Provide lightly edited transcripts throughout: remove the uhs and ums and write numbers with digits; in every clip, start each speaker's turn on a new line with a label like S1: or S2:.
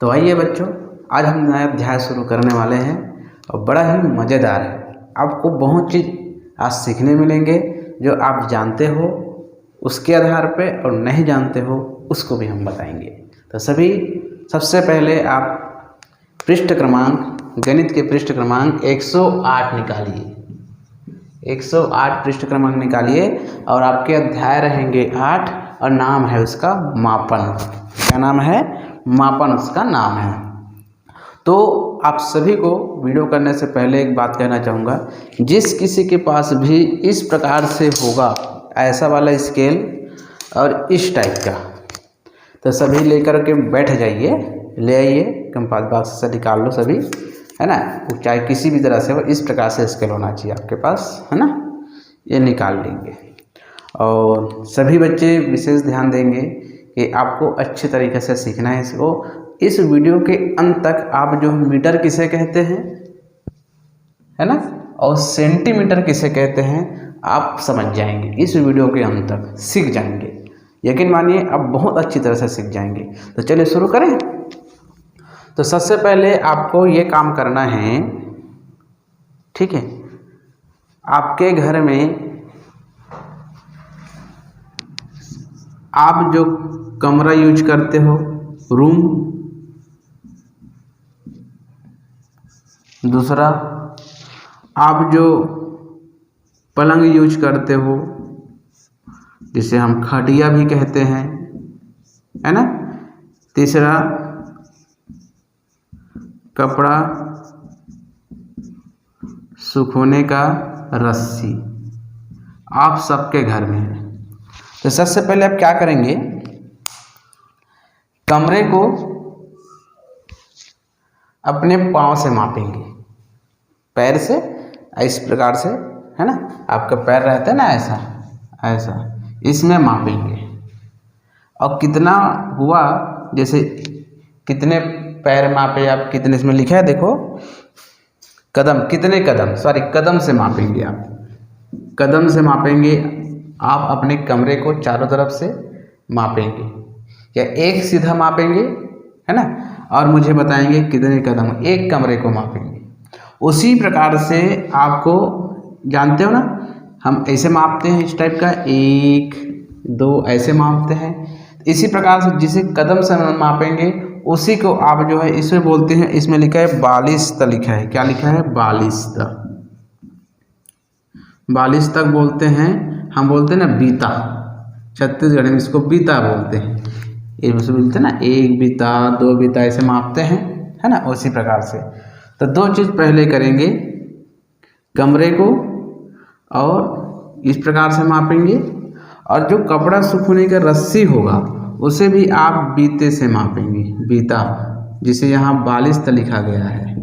S1: तो आइए बच्चों, आज हम नया अध्याय शुरू करने वाले हैं और बड़ा ही मज़ेदार है। आपको बहुत चीज़ आज सीखने मिलेंगे जो आप जानते हो उसके आधार पे, और नहीं जानते हो उसको भी हम बताएंगे। तो सबसे पहले आप पृष्ठ क्रमांक, गणित के पृष्ठ क्रमांक 108 निकालिए। 108 पृष्ठ क्रमांक निकालिए और आपके अध्याय रहेंगे 8 और नाम है उसका मापन। क्या नाम है? मापन उसका नाम है। तो आप सभी को वीडियो करने से पहले एक बात कहना चाहूँगा, जिस किसी के पास भी इस प्रकार से होगा ऐसा वाला स्केल और इस टाइप का, तो सभी लेकर के बैठ जाइए, ले आइए, कंपास बॉक्स से निकाल लो सभी, है ना। चाहे किसी भी तरह से हो, इस प्रकार से स्केल होना चाहिए आपके पास, है ना। ये निकाल लेंगे और सभी बच्चे विशेष ध्यान देंगे कि आपको अच्छे तरीके से सीखना है इसको। इस वीडियो के अंत तक आप जो मीटर किसे कहते हैं, है ना, और सेंटीमीटर किसे कहते हैं आप समझ जाएंगे। इस वीडियो के अंत तक सीख जाएंगे, यकीन मानिए आप बहुत अच्छी तरह से सीख जाएंगे। तो चलिए शुरू करें। तो सबसे पहले आपको ये काम करना है, ठीक है। आपके घर में आप जो कमरा यूज करते हो, रूम, दूसरा आप जो पलंग यूज करते हो जिसे हम खटिया भी कहते हैं, है ना। तीसरा कपड़ा सुखाने का रस्सी आप सबके घर में है। तो सबसे पहले आप क्या करेंगे, कमरे को अपने पाँव से मापेंगे, पैर से इस प्रकार से, है ना। आपका पैर रहता है ना ऐसा ऐसा, इसमें मापेंगे और कितना हुआ, जैसे कितने पैर मापे आप, कितने इसमें लिखा है देखो, कदम, कितने कदम, सॉरी कदम से मापेंगे आप, कदम से मापेंगे आप अपने कमरे को चारों तरफ से मापेंगे, या एक सीधा मापेंगे, है ना, और मुझे बताएंगे कितने कदम एक कमरे को मापेंगे। उसी प्रकार से आपको जानते हो ना, हम ऐसे मापते हैं इस टाइप का, 1 2 ऐसे मापते हैं। इसी प्रकार से जिसे कदम से मापेंगे उसी को आप जो है इसमें बोलते हैं, इसमें लिखा है बालिस्त, लिखा है, क्या लिखा है? बालिस्त। बालिस्त तक बोलते हैं, हम बोलते हैं ना बीता, छत्तीसगढ़ में इसको बीता बोलते हैं। ये बोलते हैं ना 1 बीता 2 बीता ऐसे मापते हैं, है ना। उसी प्रकार से तो 2 चीज़ पहले करेंगे, कमरे को और इस प्रकार से मापेंगे, और जो कपड़ा सुखाने का रस्सी होगा उसे भी आप बीते से मापेंगे, बीता, जिसे यहाँ बालिस्त लिखा गया है,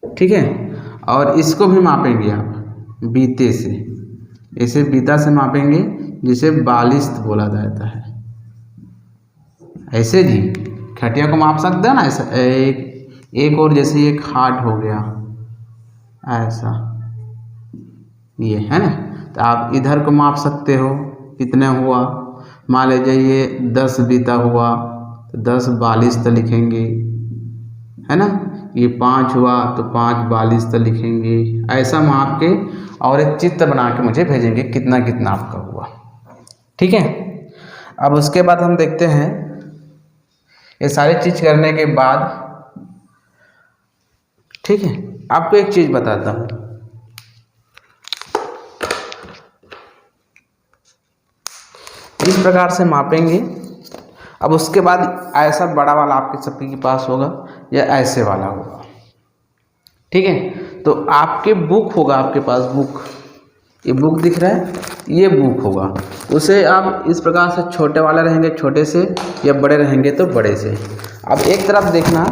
S1: ठीक है। और इसको भी मापेंगे आप बीते से, इसे बीता से मापेंगे जिसे बालिस्त बोला जाता है। ऐसे जी खटिया को माप सकते हैं ना, ऐसा एक और, जैसे ये खाट हो गया ऐसा, ये है ना। तो आप इधर को माप सकते हो, कितने हुआ, मान लीजिए ये 10 बीता हुआ तो 10 बालिस्त लिखेंगे, है ना। ये 5 हुआ तो 5 बालिस्त लिखेंगे, ऐसा माप के और एक चित्र बना के मुझे भेजेंगे कितना कितना आपका हुआ, ठीक है। अब उसके बाद हम देखते हैं, ये सारी चीज़ करने के बाद, ठीक है, आपको एक चीज़ बताता हूँ। इस प्रकार से मापेंगे। अब उसके बाद ऐसा बड़ा वाला आपके सबके पास होगा या ऐसे वाला होगा, ठीक है। तो आपके बुक होगा, आपके पास बुक, ये बुक दिख रहा है, ये बुक होगा। उसे आप इस प्रकार से, छोटे वाले रहेंगे छोटे से, या बड़े रहेंगे तो बड़े से। अब एक तरफ देखना,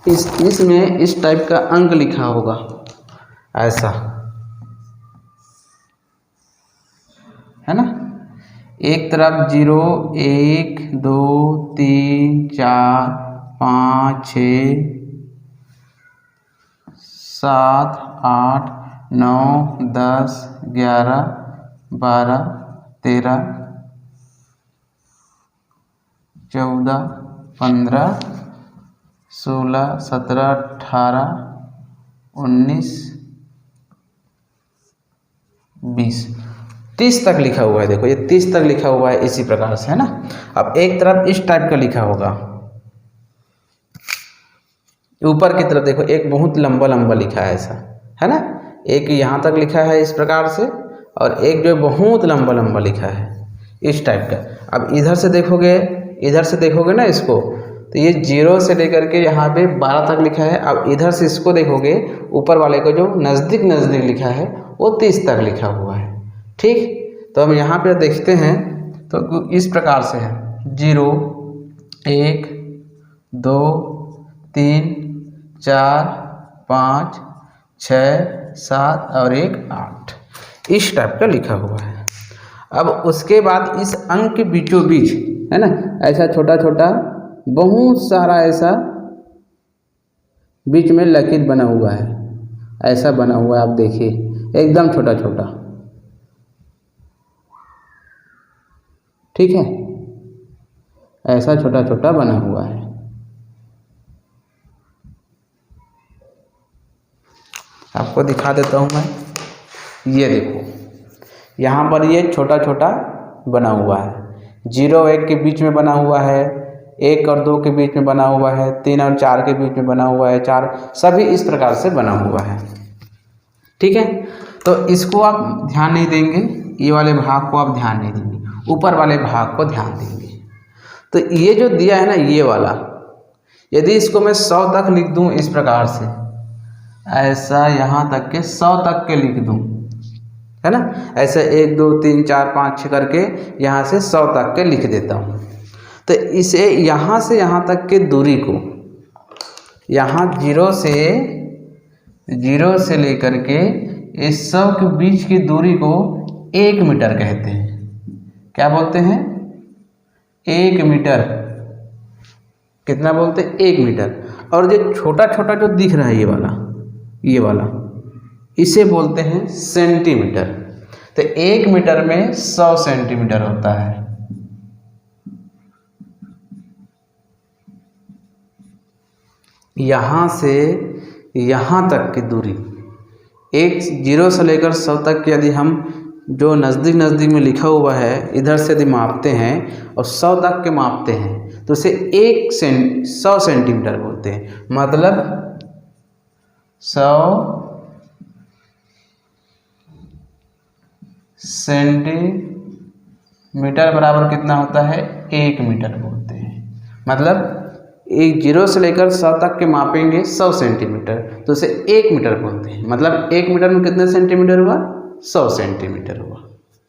S1: इसमें इस टाइप का अंक लिखा होगा ऐसा, है ना। एक तरफ 0 1 2 3 4 5 6 7 8 9 10 11 12 13 14, 15, 16, 17, 18, 19, 20, 30 तक लिखा हुआ है। देखो ये 30 तक लिखा हुआ है इसी प्रकार से, है ना। अब एक तरफ इस टाइप का लिखा होगा, ऊपर की तरफ देखो एक बहुत लंबा लंबा लिखा है ऐसा, है ना। एक यहाँ तक लिखा है इस प्रकार से, और एक जो बहुत लंबा लंबा लिखा है इस टाइप का। अब इधर से देखोगे ना इसको, तो ये 0 से लेकर के यहाँ पे 12 तक लिखा है। अब इधर से इसको देखोगे, ऊपर वाले को जो नज़दीक नज़दीक लिखा है वो 30 तक लिखा हुआ है। ठीक, तो हम यहाँ पे देखते हैं तो इस प्रकार से है 0, 1, 2, 3, 4, 5, 6, 7 और 1, 8 इस टाइप का लिखा हुआ है। अब उसके बाद इस अंक के बीचों बीच, है ना, ऐसा छोटा छोटा बहुत सारा ऐसा बीच में लकीर बना हुआ है, ऐसा बना हुआ है। आप देखिए एकदम छोटा छोटा, ठीक है, ऐसा छोटा छोटा बना हुआ है। आपको दिखा देता हूँ मैं, ये देखो यहाँ पर ये छोटा छोटा बना हुआ है, 0 और 1 के बीच में बना हुआ है, 1 और 2 के बीच में बना हुआ है, 3 और 4 के बीच में बना हुआ है, 4 सभी इस प्रकार से बना हुआ है। ठीक है, तो इसको आप ध्यान नहीं देंगे, ये वाले भाग को आप ध्यान नहीं देंगे, ऊपर वाले भाग को ध्यान देंगे। तो ये जो दिया है ना ये वाला, यदि इसको मैं 100 तक लिख दूं इस प्रकार से, ऐसा यहाँ तक के 100 तक के लिख दूं, है ना, ऐसे 1 2 3 4 5 6 करके यहाँ से 100 तक के लिख देता हूँ। तो इसे यहाँ से यहाँ तक के दूरी को, यहाँ 0 से लेकर के इस 100 के बीच की दूरी को 1 मीटर कहते हैं। क्या बोलते हैं? 1 मीटर। कितना बोलते हैं? 1 मीटर। और जो छोटा छोटा जो दिख रहा है ये वाला इसे बोलते हैं सेंटीमीटर। तो 1 मीटर में 100 सेंटीमीटर होता है। यहाँ से यहाँ तक की दूरी, 0 से लेकर 100 तक की यदि हम जो नज़दीक नज़दीक में लिखा हुआ है इधर से यदि मापते हैं और 100 तक के मापते हैं तो उसे 100 सेंटीमीटर बोलते हैं। मतलब 100 सेंटीमीटर बराबर कितना होता है? 1 मीटर बोलते हैं। मतलब 0 से लेकर 100 तक के मापेंगे 100 सेंटीमीटर तो उसे 1 मीटर बोलते हैं। मतलब 1 मीटर में कितने सेंटीमीटर हुआ? 100 सेंटीमीटर हुआ।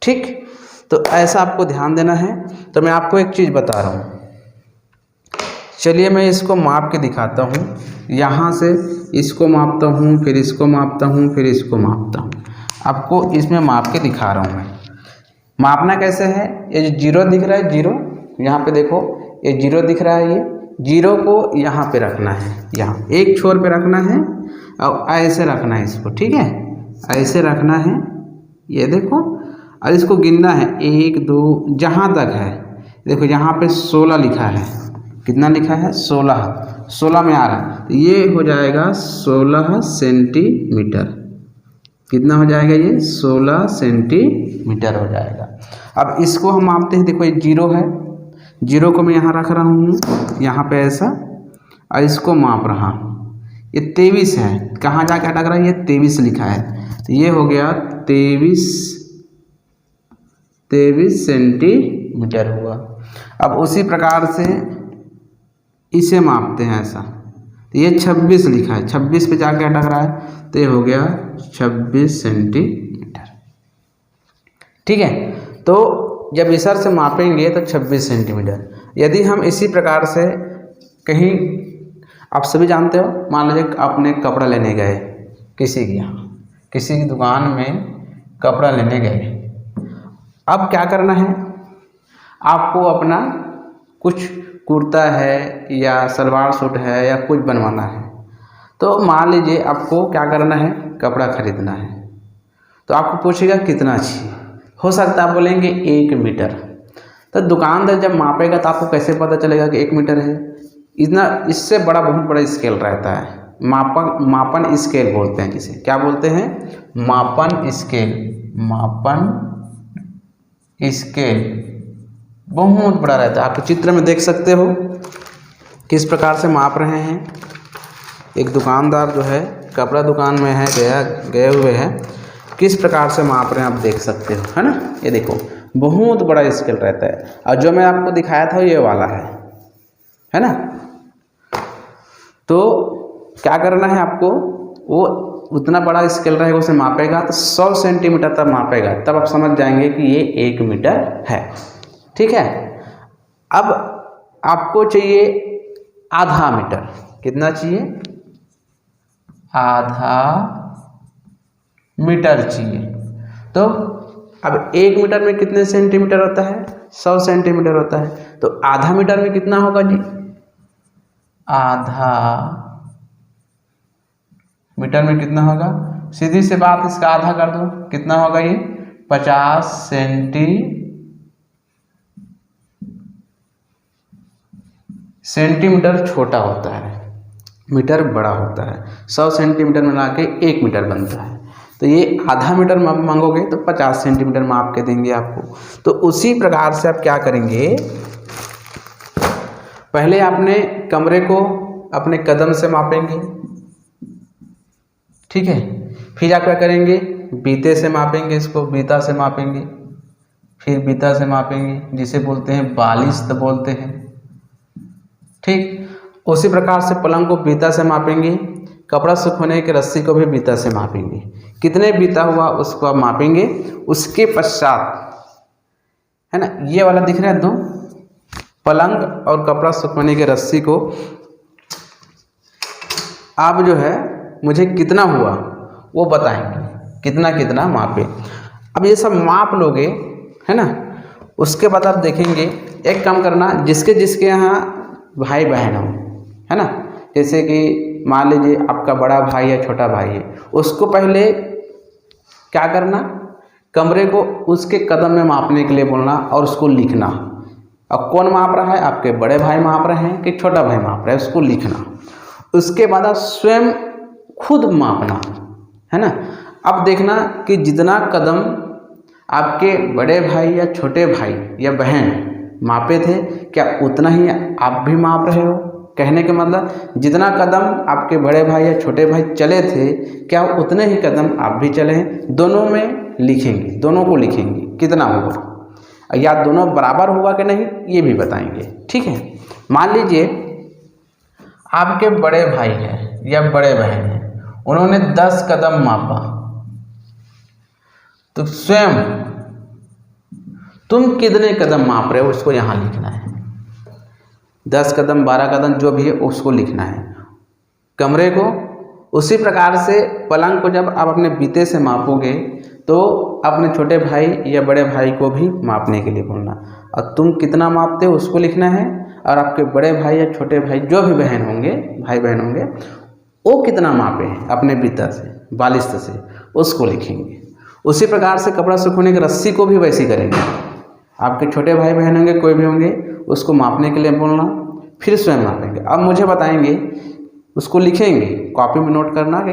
S1: ठीक, तो ऐसा आपको ध्यान देना है। तो मैं आपको एक चीज़ बता रहा हूँ, चलिए मैं इसको माप के दिखाता हूँ। यहाँ से इसको मापता हूँ, फिर इसको मापता हूँ, फिर इसको मापता हूँ। आपको इसमें माप के दिखा रहा हूँ मैं। मापना कैसे है? ये जो 0 दिख रहा है, 0 यहाँ पे देखो, ये 0 दिख रहा है, ये 0 को यहाँ पे रखना है, यहाँ एक छोर पे रखना है और ऐसे रखना है इसको। ठीक है, ऐसे रखना है, ये देखो, और इसको गिनना है 1 2 जहाँ तक है। देखो यहाँ पे 16 लिखा है। कितना लिखा है? 16 में आ रहा है, तो ये हो जाएगा 16 सेंटीमीटर। कितना हो जाएगा? ये 16 सेंटीमीटर हो जाएगा। अब इसको हम मापते हैं। देखो ये 0 है, 0 को मैं यहाँ रख रहा हूँ, यहाँ पे ऐसा, और इसको माप रहा हूँ। ये 23 है, कहाँ जाके अटक रहा है? ये 23 लिखा है, तो ये हो गया 23 सेंटीमीटर हुआ। अब उसी प्रकार से इसे मापते हैं ऐसा, तो ये 26 लिखा है, 26 पे जाके अटक रहा है, तो ये हो गया 26 सेंटीमीटर। ठीक है, तो जब इधर से मापेंगे तो 26 सेंटीमीटर। यदि हम इसी प्रकार से कहीं, आप सभी जानते हो, मान लीजिए आपने कपड़ा लेने गए किसी के यहाँ, किसी की दुकान में कपड़ा लेने गए। अब क्या करना है? आपको अपना कुछ कुर्ता है या सलवार सूट है या कुछ बनवाना है। तो मान लीजिए आपको क्या करना है? कपड़ा खरीदना है। तो आपको पूछेगा कितना चाहिए। हो सकता है आप बोलेंगे 1 मीटर। तो दुकानदार जब मापेगा तो आपको कैसे पता चलेगा कि 1 मीटर है? इतना इससे बड़ा बहुत बड़ा स्केल रहता है, मापन स्केल बोलते हैं जिसे, क्या बोलते हैं? मापन स्केल। मापन स्केल बहुत बड़ा रहता है। आप चित्र में देख सकते हो किस प्रकार से माप रहे हैं। एक दुकानदार जो है कपड़ा दुकान में है, गए हुए हैं, किस प्रकार से माप रहे हैं आप देख सकते हो, है ना। ये देखो बहुत बड़ा स्केल रहता है, और जो मैं आपको दिखाया था ये वाला है ना। तो क्या करना है आपको, वो उतना बड़ा स्केल रहेगा उसे मापेगा तो 100 सेंटीमीटर तक मापेगा, तब आप समझ जाएंगे कि ये 1 मीटर है। ठीक है। अब आपको चाहिए आधा मीटर। कितना चाहिए? आधा मीटर चाहिए। तो अब 1 मीटर में कितने सेंटीमीटर होता है? 100 सेंटीमीटर होता है। तो आधा मीटर में कितना होगा जी? आधा मीटर में कितना होगा? सीधी सी बात, इसका आधा कर दो, कितना होगा ये? 50 सेंटीमीटर छोटा होता है, मीटर बड़ा होता है। 100 सेंटीमीटर में ला के 1 मीटर बनता है। तो ये आधा मीटर मांगोगे तो 50 सेंटीमीटर माप के देंगे आपको। तो उसी प्रकार से आप क्या करेंगे, पहले आपने कमरे को अपने कदम से मापेंगे, ठीक है। फिर आप क्या करेंगे, बीते से मापेंगे, इसको बीता से मापेंगे, फिर बीता से मापेंगे, जिसे बोलते हैं बालिश्त बोलते हैं, ठीक। उसी प्रकार से पलंग को बीता से मापेंगे, कपड़ा सुखाने के रस्सी को भी बीता से मापेंगे। कितने बीता हुआ उसको आप मापेंगे। उसके पश्चात, है ना, ये वाला दिख रहा है दो, पलंग और कपड़ा सुखाने के रस्सी को आप जो है मुझे कितना हुआ वो बताएंगे, कितना कितना मापे। अब ये सब माप लोगे, है ना, उसके बाद आप देखेंगे, एक काम करना, जिसके जिसके यहाँ भाई बहन हो, है ना, जैसे कि मान लीजिए आपका बड़ा भाई या छोटा भाई है, उसको पहले क्या करना, कमरे को उसके कदम में मापने के लिए बोलना और उसको लिखना। अब कौन माप रहा है, आपके बड़े भाई माप रहे हैं कि छोटा भाई माप रहा है, उसको लिखना। उसके बाद आप स्वयं खुद मापना, है ना। अब देखना कि जितना कदम आपके बड़े भाई या छोटे भाई या बहन मापे थे, क्या उतना ही आप भी माप रहे हो। कहने का मतलब, जितना कदम आपके बड़े भाई या छोटे भाई चले थे, क्या उतने ही कदम आप भी चले हैं। दोनों में लिखेंगे, दोनों को लिखेंगे कितना होगा, या दोनों बराबर होगा कि नहीं ये भी बताएंगे, ठीक है। मान लीजिए आपके बड़े भाई हैं या बड़े बहन हैं, उन्होंने 10 कदम मापा, तो स्वयं तुम कितने कदम माप रहे हो उसको यहाँ लिखना है। 10 कदम 12 कदम जो भी है उसको लिखना है। कमरे को उसी प्रकार से, पलंग को जब आप अपने बीते से मापोगे तो अपने छोटे भाई या बड़े भाई को भी मापने के लिए बोलना, और तुम कितना मापते हो उसको लिखना है, और आपके बड़े भाई या छोटे भाई जो भी बहन होंगे, भाई बहन होंगे, वो कितना मापे हैं अपने बीता से, बालिश्त से, उसको लिखेंगे। उसी प्रकार से कपड़ा सुखाने की रस्सी को भी वैसे ही करेंगे। आपके छोटे भाई बहन होंगे, कोई भी होंगे, उसको मापने के लिए बोलना, फिर स्वयं मापेंगे। अब मुझे बताएंगे, उसको लिखेंगे, कॉपी में नोट करना कि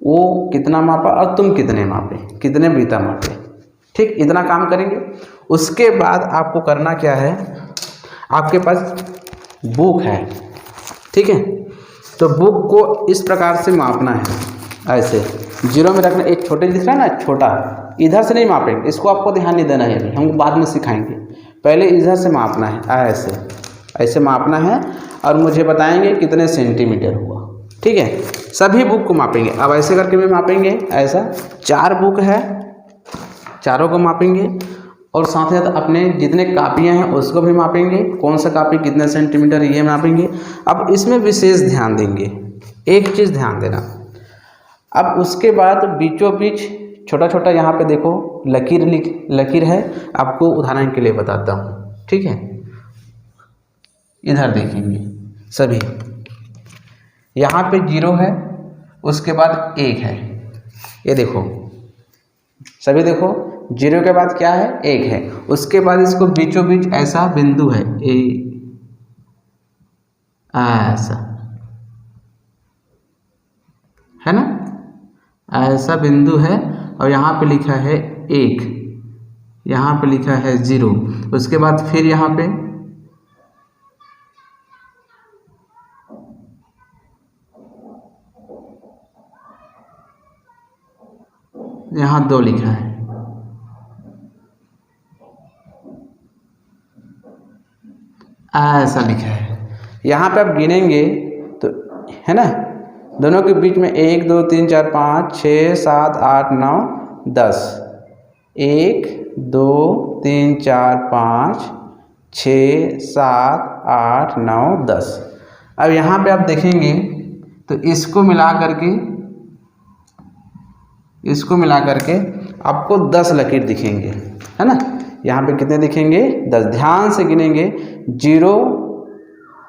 S1: वो कितना मापा और तुम कितने मापे, कितने बीता मापे, ठीक। इतना काम करेंगे। उसके बाद आपको करना क्या है, आपके पास बुक है, ठीक है, तो बुक को इस प्रकार से मापना है, ऐसे जीरो में रखना। एक छोटे दिख रहा है ना, छोटा, इधर से नहीं मापेंगे, इसको आपको ध्यान नहीं देना है, अभी हम बाद में सिखाएंगे। पहले इधर से मापना है, ऐसे ऐसे मापना है, और मुझे बताएंगे कितने सेंटीमीटर हुआ, ठीक है। सभी बुक को मापेंगे। अब ऐसे करके भी मापेंगे, ऐसा 4 बुक है, चारों को मापेंगे, और साथ ही साथ अपने जितने कापियाँ हैं उसको भी मापेंगे, कौन सा कापी कितने सेंटीमीटर ये मापेंगे। अब इसमें विशेष ध्यान देंगे, एक चीज़ ध्यान देना। अब उसके बाद बीचों बीच छोटा छोटा यहाँ पे देखो लकीर है, आपको उदाहरण के लिए बताता हूँ, ठीक है। इधर देखेंगे सभी, यहाँ पे 0 है, उसके बाद 1 है, ये देखो सभी देखो, जीरो के बाद क्या है, 1 है। उसके बाद इसको बीचों बीच ऐसा बिंदु है, ऐसा है ना, ऐसा बिंदु है और यहाँ पे लिखा है 1, यहाँ पे लिखा है 0। उसके बाद फिर यहाँ पे यहाँ 2 लिखा है, ऐसा लिखा है। यहाँ पे आप गिनेंगे तो है ना, दोनों के बीच में 1 2 3 4 5 6 7 8 9 10, 1 2 3 4 5 6 7 8 9 10। अब यहाँ पे आप देखेंगे तो इसको मिला करके आपको 10 लकीर दिखेंगे, है ना। यहाँ पे कितने दिखेंगे, 10। ध्यान से गिनेंगे, 0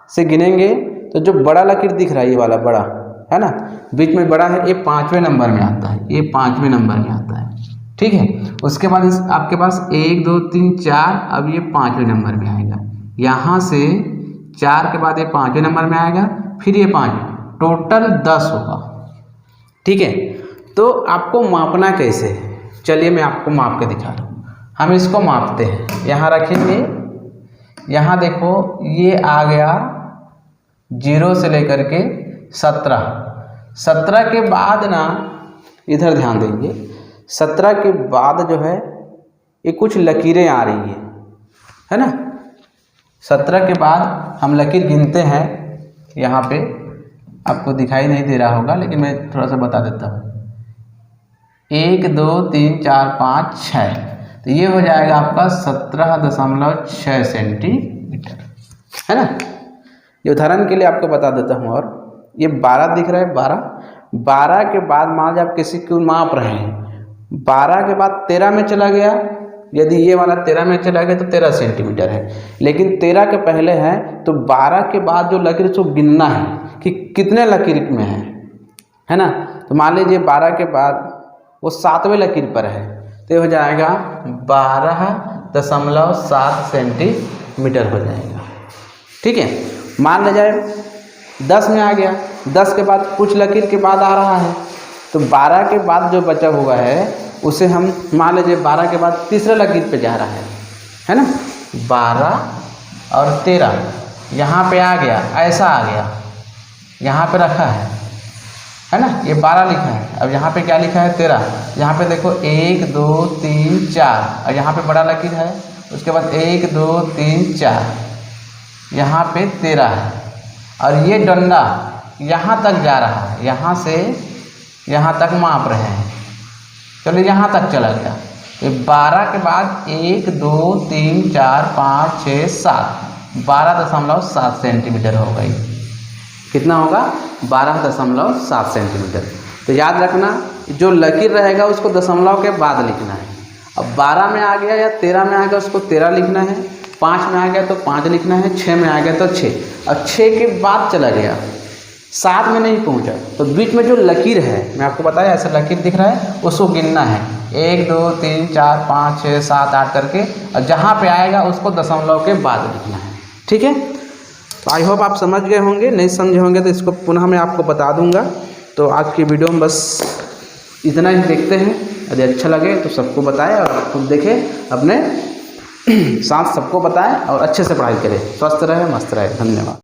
S1: से गिनेंगे तो जो बड़ा लकीर दिख रहा है, ये वाला बड़ा है ना, बीच में बड़ा है, ये 5वें नंबर में आता है, ये 5वें नंबर में आता है, ठीक है। उसके बाद आपके पास 1 2 3 4, अब ये 5वें नंबर में आएगा। यहाँ से 4 के बाद ये 5वें नंबर में आएगा, फिर ये 5, टोटल 10 होगा, ठीक है। तो आपको मापना कैसे है, चलिए मैं आपको माप के दिखा रहा हूँ। हम इसको मापते हैं, यहाँ रखेंगे, यहाँ देखो ये आ गया 0 से लेकर के 17 के बाद ना, इधर ध्यान देंगे, 17 के बाद जो है ये कुछ लकीरें आ रही है ना। 17 के बाद हम लकीर गिनते हैं, यहाँ पे आपको दिखाई नहीं दे रहा होगा लेकिन मैं थोड़ा सा बता देता हूँ। 1 2 3 4 5 6, तो ये हो जाएगा आपका 17.6 सेंटीमीटर, है ना। ये उदाहरण के लिए आपको बता देता हूँ। और ये 12 दिख रहा है, 12 के बाद मान लीजिए आप किसी को माप रहे हैं, 12 के बाद 13 में चला गया, यदि ये वाला 13 में चला गया तो 13 सेंटीमीटर है, लेकिन 13 के पहले है तो 12 के बाद जो लकीर उसको गिनना है कि कितने लकीर में है ना। तो मान लीजिए 12 के बाद वो 7वें लकीर पर है, तो हो जाएगा 12.7 सेंटीमीटर हो जाएगा, ठीक है। मान लिया जाए 10 में आ गया, 10 के बाद कुछ लकीर के बाद आ रहा है, तो 12 के बाद जो बचा हुआ है उसे हम मान लीजिए 12 के बाद तीसरे लकीर पे जा रहा है ना। 12 और 13 यहाँ पे आ गया, ऐसा आ गया, यहाँ पे रखा है ना, ये 12 लिखा है। अब यहाँ पे क्या लिखा है, 13। यहाँ पे देखो 1 2 3 4, और यहाँ पे बड़ा लकीर है, उसके बाद 1 2 3 4, यहाँ पे 13 है, और ये डंडा यहाँ तक जा रहा है, यहाँ से यहाँ तक माप रहे हैं, चलिए यहाँ तक चला गया। ये 12 के बाद 1 2 3 4 5 6 7, 12.7 सेंटीमीटर हो गई। कितना होगा, 12.7 सेंटीमीटर। तो याद रखना, जो लकीर रहेगा उसको दशमलव के बाद लिखना है। अब 12 में आ गया या 13 में आ गया उसको 13 लिखना है, 5 में आ गया तो 5 लिखना है, 6 में आ गया तो 6, और 6 के बाद चला गया, 7 में नहीं पहुंचा, तो बीच में जो लकीर है, मैं आपको बताया ऐसा लकीर दिख रहा है, उसको गिनना है, 1 2 3 4 5 6 7 8 करके, और जहाँ पे आएगा उसको दशमलव के बाद लिखना है, ठीक है। तो आई होप आप समझ गए होंगे, नहीं समझे होंगे तो इसको पुनः मैं आपको बता दूंगा। तो आज की वीडियो में बस इतना ही देखते हैं, यदि अच्छा लगे तो सबको बताएं और खुद देखें, अपने साथ सबको बताएं और अच्छे से पढ़ाई करें। स्वस्थ रहे, मस्त रहे। धन्यवाद।